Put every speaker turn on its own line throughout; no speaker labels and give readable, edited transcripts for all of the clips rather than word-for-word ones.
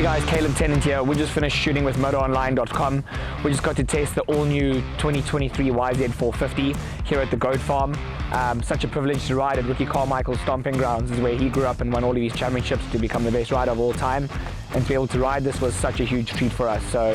Hey guys, Caleb Tennant here. We just finished shooting with MotoOnline.com. We just got to test the all-new 2023 YZ450 here at the Goat Farm. Such a privilege to ride at Ricky Carmichael's stomping grounds. This is where he grew up and won all of these championships to become the best rider of all time. And to be able to ride this was such a huge treat for us. So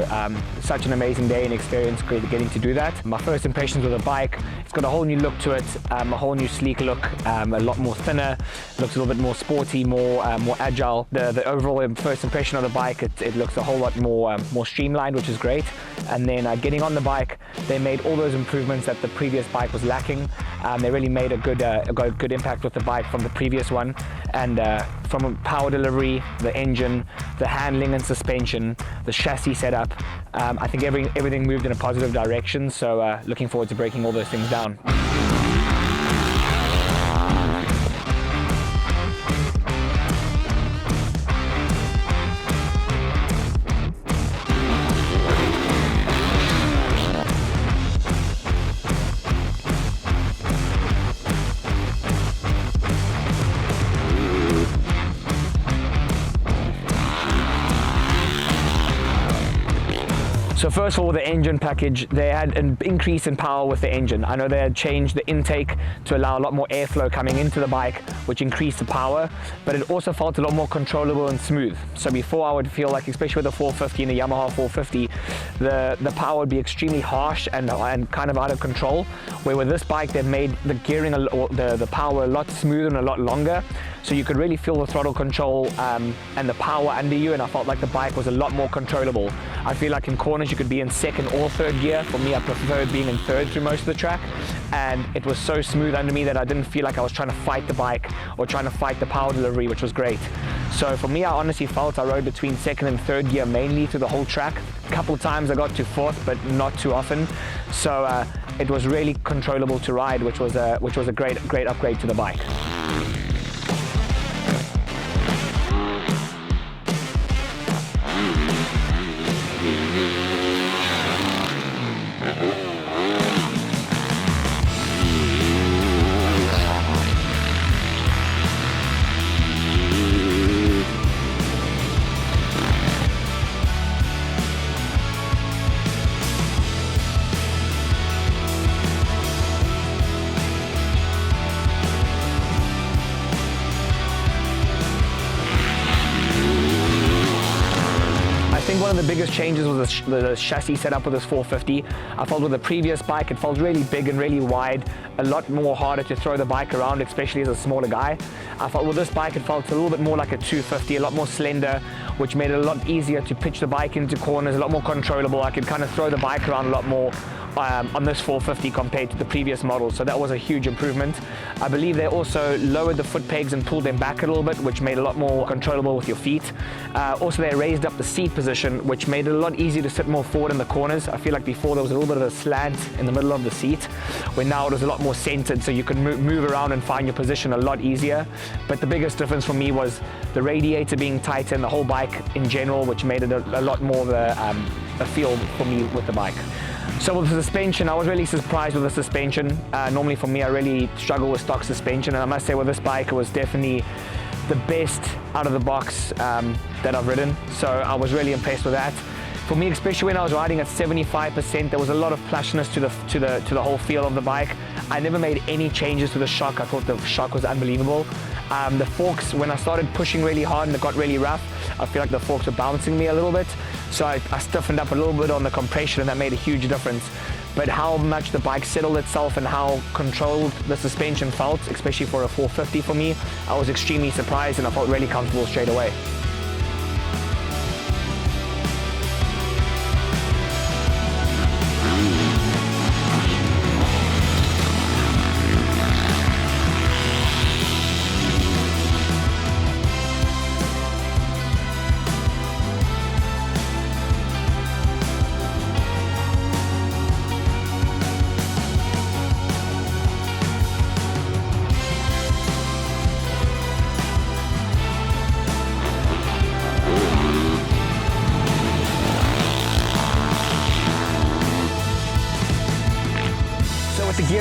such an amazing day and experience getting to do that. My first impressions with the bike, it's got a whole new look to it, a whole new sleek look, a lot more thinner, looks a little bit more sporty, more agile. The overall first impression of the bike, it looks a whole lot more streamlined, which is great. And then getting on the bike, they made all those improvements that the previous bike was lacking. They really made a good impact with the bike from the previous one. And from power delivery, the engine, the handling and suspension, the chassis setup, I think everything moved in a positive direction. So looking forward to breaking all those things down. So first of all, the engine package, they had an increase in power with the engine. I know they had changed the intake to allow a lot more airflow coming into the bike, which increased the power, but it also felt a lot more controllable and smooth. So before I would feel like, especially with the 450 and the Yamaha 450, the power would be extremely harsh and kind of out of control, where with this bike, they've made the gearing, the power a lot smoother and a lot longer. So you could really feel the throttle control and the power under you, and I felt like the bike was a lot more controllable. I feel like in corners you could be in second or third gear. For me, I preferred being in third through most of the track, and it was so smooth under me that I didn't feel like I was trying to fight the bike or trying to fight the power delivery, which was great. So for me, I honestly felt I rode between second and third gear mainly through the whole track. A couple of times I got to fourth, but not too often. So it was really controllable to ride, which was a great upgrade to the bike. I think one of the biggest changes was the chassis setup with this 450. I felt with the previous bike, it felt really big and really wide, a lot more harder to throw the bike around, especially as a smaller guy. I felt with this bike, it felt a little bit more like a 250, a lot more slender, which made it a lot easier to pitch the bike into corners, a lot more controllable. I could kind of throw the bike around a lot more on this 450 compared to the previous model, so that was a huge improvement. I believe they also lowered the foot pegs and pulled them back a little bit, which made it a lot more controllable with your feet. Also, they raised up the seat position, which made it a lot easier to sit more forward in the corners. I feel like before there was a little bit of a slant in the middle of the seat, where now it was a lot more centered, so you could move around and find your position a lot easier. But the biggest difference for me was the radiator being tighter and the whole bike in general, which made it a lot more of a feel for me with the bike. So with the suspension, I was really surprised with the suspension. Normally for me, I really struggle with stock suspension, and I must say with this bike, it was definitely the best out of the box that I've ridden. So I was really impressed with that. For me, especially when I was riding at 75%, there was a lot of plushness to the whole feel of the bike. I never made any changes to the shock. I thought the shock was unbelievable. The forks, when I started pushing really hard and it got really rough, I feel like the forks were bouncing me a little bit. So I stiffened up a little bit on the compression, and that made a huge difference. But how much the bike settled itself and how controlled the suspension felt, especially for a 450 for me, I was extremely surprised, and I felt really comfortable straight away.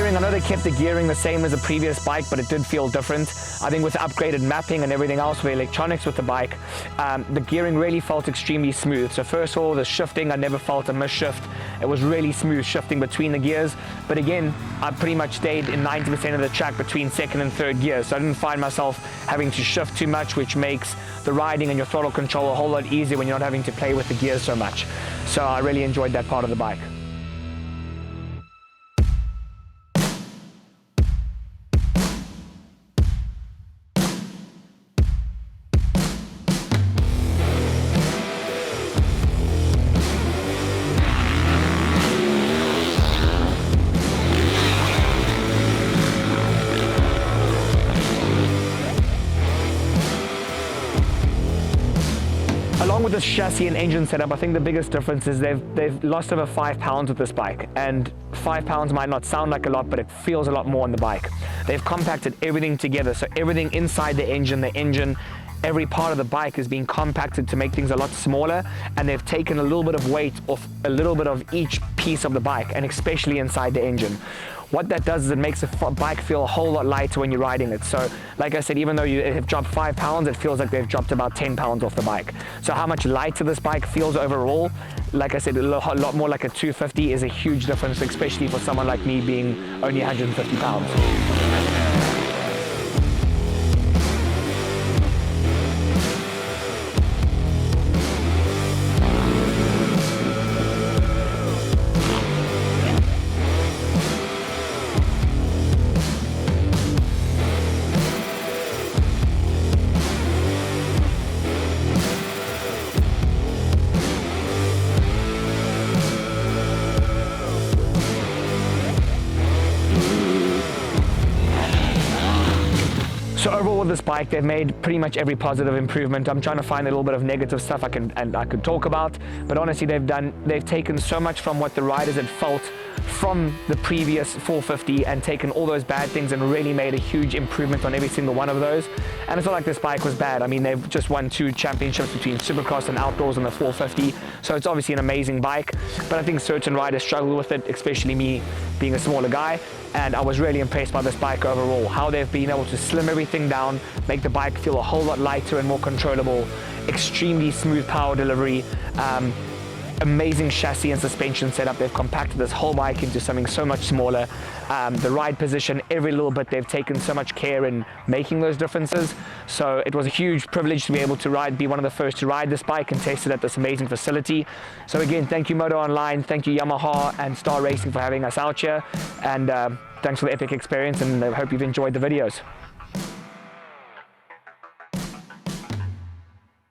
gearing, I know they kept the gearing the same as the previous bike, but it did feel different. I think with the upgraded mapping and everything else, with electronics with the bike, the gearing really felt extremely smooth. So first of all, the shifting, I never felt a misshift. It was really smooth shifting between the gears. But again, I pretty much stayed in 90% of the track between second and third gears. So I didn't find myself having to shift too much, which makes the riding and your throttle control a whole lot easier when you're not having to play with the gears so much. So I really enjoyed that part of the bike. Along with this chassis and engine setup, I think the biggest difference is they've lost over 5 pounds with this bike, and 5 pounds might not sound like a lot, but it feels a lot more on the bike. They've compacted everything together, so everything inside the engine, every part of the bike is being compacted to make things a lot smaller, and they've taken a little bit of weight off a little bit of each piece of the bike, and especially inside the engine. What that does is it makes the bike feel a whole lot lighter when you're riding it. So like I said, even though you have dropped 5 pounds, it feels like they've dropped about 10 pounds off the bike. So how much lighter this bike feels overall, like I said, a lot more like a 250 is a huge difference, especially for someone like me being only 150 pounds. So overall with this bike, they've made pretty much every positive improvement. I'm trying to find a little bit of negative stuff I could talk about, but honestly they've taken so much from what the riders had felt from the previous 450 and taken all those bad things and really made a huge improvement on every single one of those. And it's not like this bike was bad. I mean, they've just won 2 championships between Supercross and Outdoors on the 450, so it's obviously an amazing bike, but I think certain riders struggle with it, especially me being a smaller guy. And I was really impressed by this bike overall, how they've been able to slim everything down, make the bike feel a whole lot lighter and more controllable, extremely smooth power delivery, amazing chassis and suspension setup. They've compacted this whole bike into something so much smaller. The ride position, every little bit, they've taken so much care in making those differences. So it was a huge privilege to be able to be one of the first to ride this bike and test it at this amazing facility. So again, thank you MotoOnline, thank you Yamaha and Star Racing for having us out here, and thanks for the epic experience, and I hope you've enjoyed the videos.